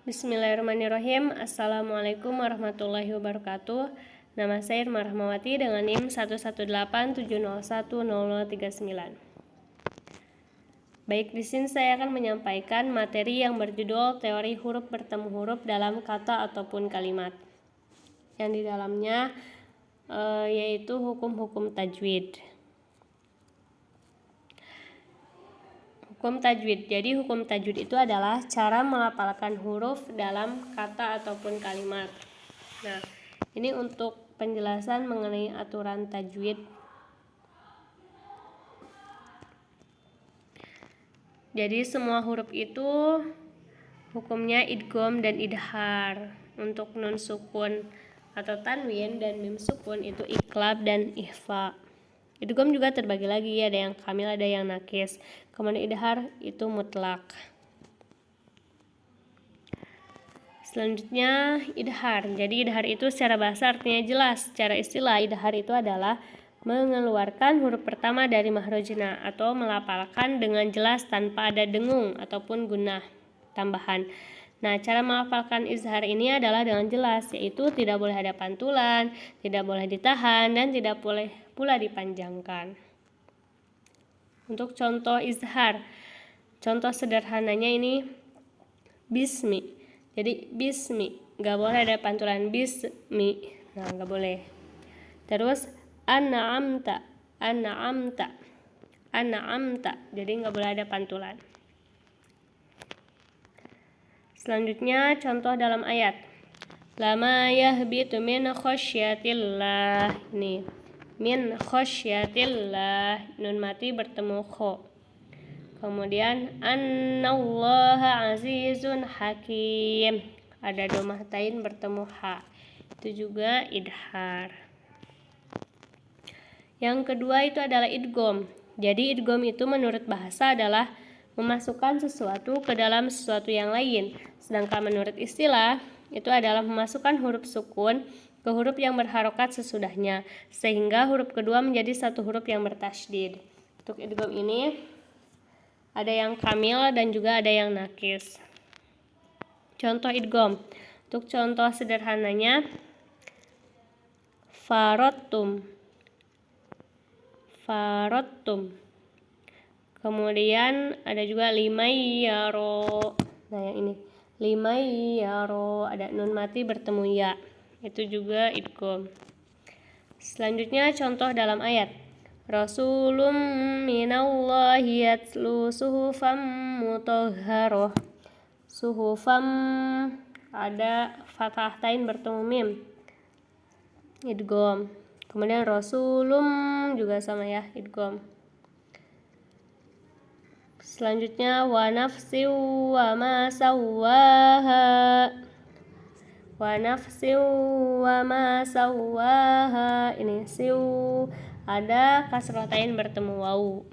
Bismillahirrahmanirrahim. Assalamualaikum warahmatullahi wabarakatuh. Nama saya Irma Rahmawati dengan NIM 11870100039. Baik, di sini saya akan menyampaikan materi yang berjudul teori huruf bertemu huruf dalam kata ataupun kalimat. Yang di dalamnya yaitu hukum-hukum tajwid. Hukum tajwid. Jadi hukum tajwid itu adalah cara melafalkan huruf dalam kata ataupun kalimat. Nah, ini untuk penjelasan mengenai aturan tajwid. Jadi semua huruf itu hukumnya idgham dan idhar. Untuk nun sukun atau tanwin dan mim sukun itu iqlab dan ikhfa. Idgham juga terbagi lagi, ada yang kamil, ada yang nakis. Kemudian idhar itu mutlak. Selanjutnya idhar. Jadi idhar itu secara bahasa artinya jelas. Secara istilah idhar itu adalah mengeluarkan huruf pertama dari mahrojna atau melafalkan dengan jelas tanpa ada dengung ataupun gunah tambahan. Nah, cara melafalkan izhar ini adalah dengan jelas, yaitu tidak boleh ada pantulan, tidak boleh ditahan, dan tidak boleh pula dipanjangkan. Untuk contoh izhar, contoh sederhananya ini bismi. Jadi bismi, nggak boleh ada pantulan bismi, nah nggak boleh. Terus an'amta, an'amta, an'amta, jadi nggak boleh ada pantulan. Selanjutnya contoh dalam ayat. Lama yahbitu min khosyatillah. Ini min khosyatillah, nun mati bertemu kho. Kemudian annallaha azizun hakim, ada domah tain bertemu ha, itu juga idhar. Yang kedua itu adalah idgham. Jadi idgham itu menurut bahasa adalah memasukkan sesuatu ke dalam sesuatu yang lain. Sedangkan menurut istilah itu adalah memasukkan huruf sukun ke huruf yang berharokat sesudahnya, sehingga huruf kedua menjadi satu huruf yang bertasydid. Untuk idgham ini ada yang kamil dan juga ada yang nakis. Contoh idgham. Untuk contoh sederhananya farottum, farottum. Kemudian ada juga limayyaro. Nah, yang ini limayyaro, ada nun mati bertemu ya, itu juga idgham. Selanjutnya contoh dalam ayat. Rasulum minallahi yatlu suhufam mutahharoh. Suhufam ada fathah tain bertemu mim, idgham. Kemudian rasulum juga sama ya, idgham. Selanjutnya wa nafsi wa ma sawwaha, wa nafsi wa ma sawwaha, ini siu ada kasrotain bertemu wawu,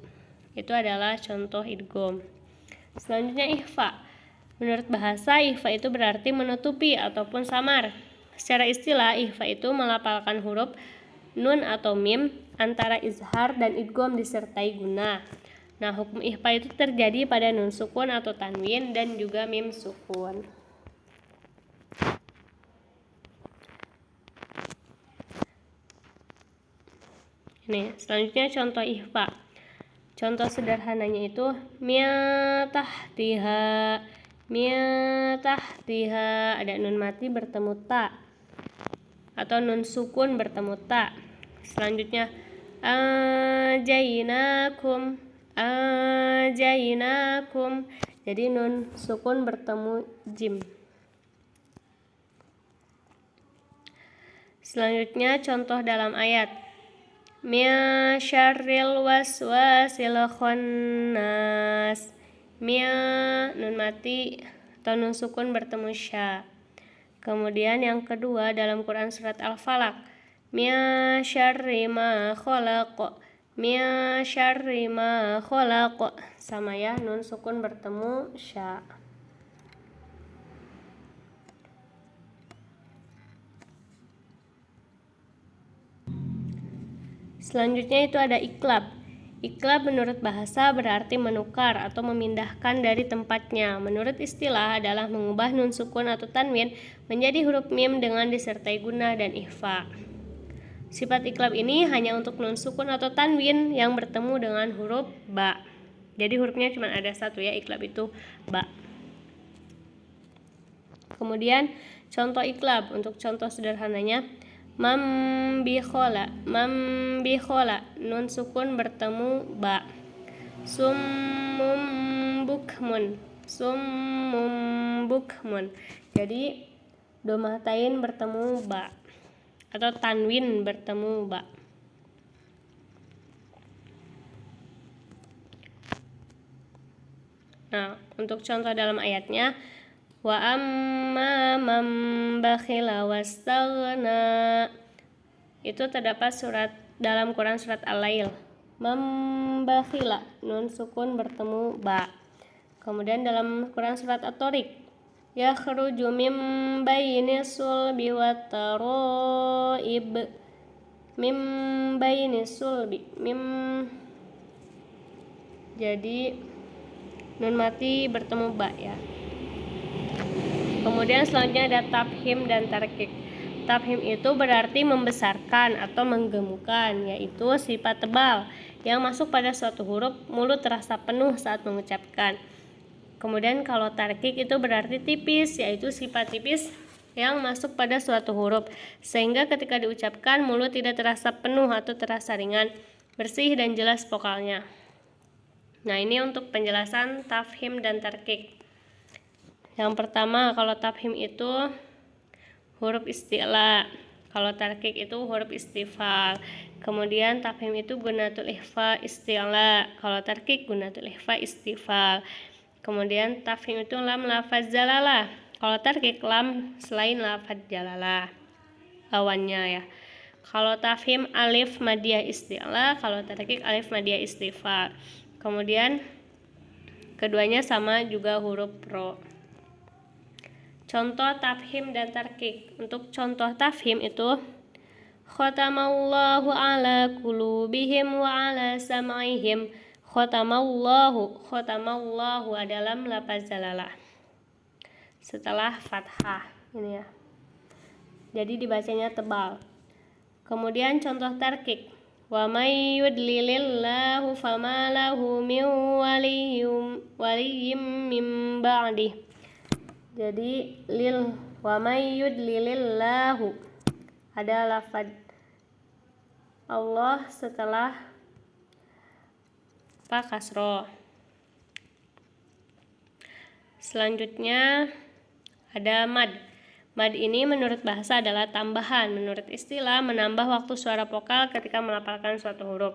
itu adalah contoh idgham. Selanjutnya ikhfa. Menurut bahasa ikhfa itu berarti menutupi ataupun samar. Secara istilah ikhfa itu melafalkan huruf nun atau mim antara izhar dan idgham disertai gunah. Nah, hukum ikhfa itu terjadi pada nun sukun atau tanwin dan juga mim sukun. Ini selanjutnya contoh ikhfa. Contoh sederhananya itu mi'tahtiha, mi'tahtiha, ada nun mati bertemu ta atau nun sukun bertemu ta. Selanjutnya ajainakum, ajainakum, jadi nun sukun bertemu jim. Selanjutnya contoh dalam ayat. Min syarril waswasil khannas. Min nun mati atau nun sukun bertemu sya. Kemudian yang kedua dalam Quran surat Al-Falaq. Min syarri ma khalaq. Min syarri ma khalaq. Sama ya, nun sukun bertemu sya. Selanjutnya itu ada iqlab. Iqlab menurut bahasa berarti menukar atau memindahkan dari tempatnya. Menurut istilah adalah mengubah nun sukun atau tanwin menjadi huruf mim dengan disertai gunnah dan ikhfa. Sifat iqlab ini hanya untuk nun sukun atau tanwin yang bertemu dengan huruf ba. Jadi hurufnya cuma ada satu ya, iqlab itu ba. Kemudian contoh iqlab, untuk contoh sederhananya mambikhola, nun sukun bertemu ba. Summum bukmun, jadi domatain bertemu ba atau tanwin bertemu ba. Nah, untuk contoh dalam ayatnya, wa amma man bakhila wastaghna, itu terdapat dalam Quran surat Al-Lail. Mambakhila, nun sukun bertemu ba. Kemudian dalam Quran surat At-Tariq, yakhruju mim baini sulbi wa taraib, mim baini sulbi, jadi nun mati bertemu ba ya. Kemudian selanjutnya ada tafhim dan tarkik. Tafhim itu berarti membesarkan atau menggemukkan, yaitu sifat tebal yang masuk pada suatu huruf, mulut terasa penuh saat mengucapkan. Kemudian kalau tarkik itu berarti tipis, yaitu sifat tipis yang masuk pada suatu huruf, sehingga ketika diucapkan mulut tidak terasa penuh atau terasa ringan, bersih dan jelas vokalnya. Nah, ini untuk penjelasan tafhim dan tarkik. Yang pertama, kalau tafhim itu huruf isti'la, kalau tarkik itu huruf istifal. Kemudian tafhim itu gunatul ikhfa isti'la, kalau tarkik gunatul ikhfa istifal. Kemudian tafhim itu lam lafaz jalalah, kalau tarkik lam selain lafaz jalalah lawannya ya. Kalau tafhim alif madiyah isti'la, kalau tarkik alif madiyah istifal. Kemudian keduanya sama juga huruf ro. Contoh tafhim dan tarkik. Untuk contoh tafhim itu khatamallahu ala qulubihim wa ala sam'ihim. Khatamallahu adalah lafaz jalalah setelah fathah ini ya. Jadi dibacanya tebal. Kemudian contoh tarkik, wa may yudlilillahu fama lahu min waliyyin min ba'dih. Jadi wa may yudlilillahu ada lafaz Allah setelah kasroh. Selanjutnya ada mad. Mad ini menurut bahasa adalah tambahan, menurut istilah menambah waktu suara vokal ketika melafalkan suatu huruf.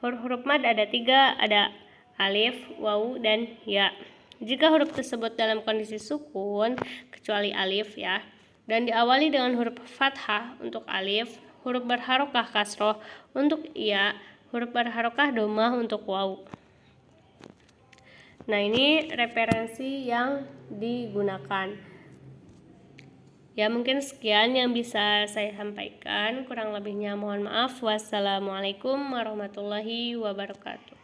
Huruf mad ada 3, ada alif, wawu, dan ya. Jika huruf tersebut dalam kondisi sukun, kecuali alif ya, dan diawali dengan huruf fathah untuk alif, huruf berharokah kasroh untuk ya, huruf berharokah domah untuk wawu. Nah, ini referensi yang digunakan. Ya, mungkin sekian yang bisa saya sampaikan. Kurang lebihnya mohon maaf. Wassalamualaikum warahmatullahi wabarakatuh.